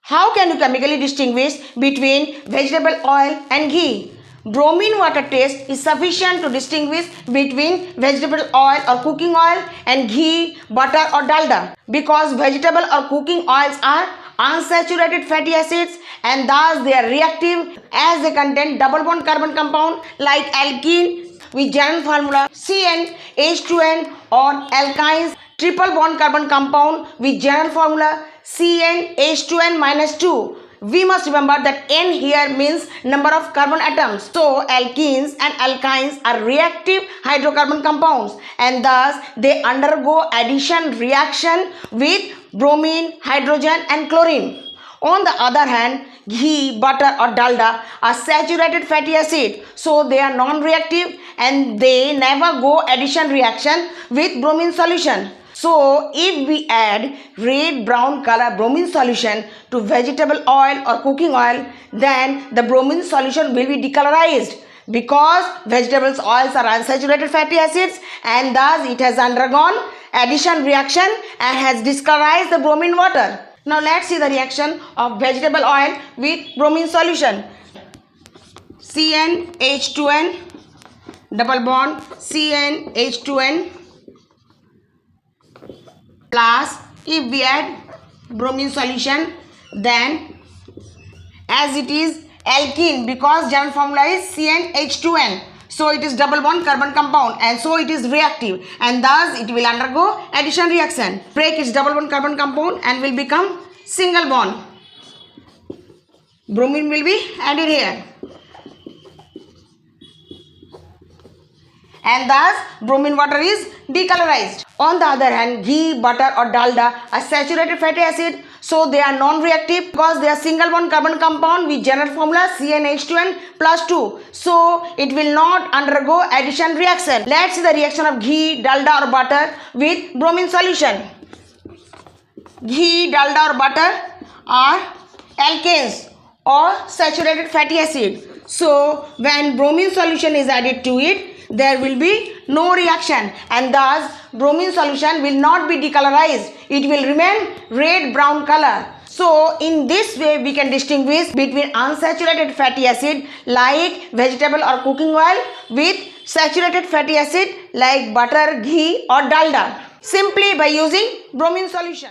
How can you chemically distinguish between vegetable oil and ghee? Bromine water test is sufficient to distinguish between vegetable oil or cooking oil and ghee, butter or dalda, because vegetable or cooking oils are unsaturated fatty acids and thus they are reactive as they contain double bond carbon compound like alkene with general formula CnH2n, or alkynes triple bond carbon compound with general formula CnH2n-2. We must remember that N here means number of carbon atoms. So alkenes and alkynes are reactive hydrocarbon compounds and thus they undergo addition reaction with bromine, hydrogen and chlorine. On the other hand, ghee, butter or dalda are saturated fatty acid, so they are non-reactive and they never go addition reaction with bromine solution. So if we add red brown color bromine solution to vegetable oil or cooking oil, then the bromine solution will be decolorized because vegetables oils are unsaturated fatty acids and thus it has undergone addition reaction and has discolorized the bromine water. Now let's see the reaction of vegetable oil with bromine solution. CnH2n double bond CnH2n plus if we add bromine solution, then as it is alkene because general formula is CnH2n, so it is double bond carbon compound and so it is reactive and thus it will undergo addition reaction, break its double bond carbon compound and will become single bond. Bromine will be added here and thus bromine water is decolorized. On the other hand, ghee, butter or dalda are saturated fatty acid, so they are non-reactive because they are single bond carbon compound with general formula CnH2n+2, so it will not undergo addition reaction. Let's see the reaction of ghee, dalda or butter with bromine solution. Ghee, dalda or butter are alkanes or saturated fatty acid, so when bromine solution is added to it, there will be no reaction and thus bromine solution will not be decolorized. It will remain red brown color. So in this way we can distinguish between unsaturated fatty acid like vegetable or cooking oil with saturated fatty acid like butter, ghee or dalda simply by using bromine solution.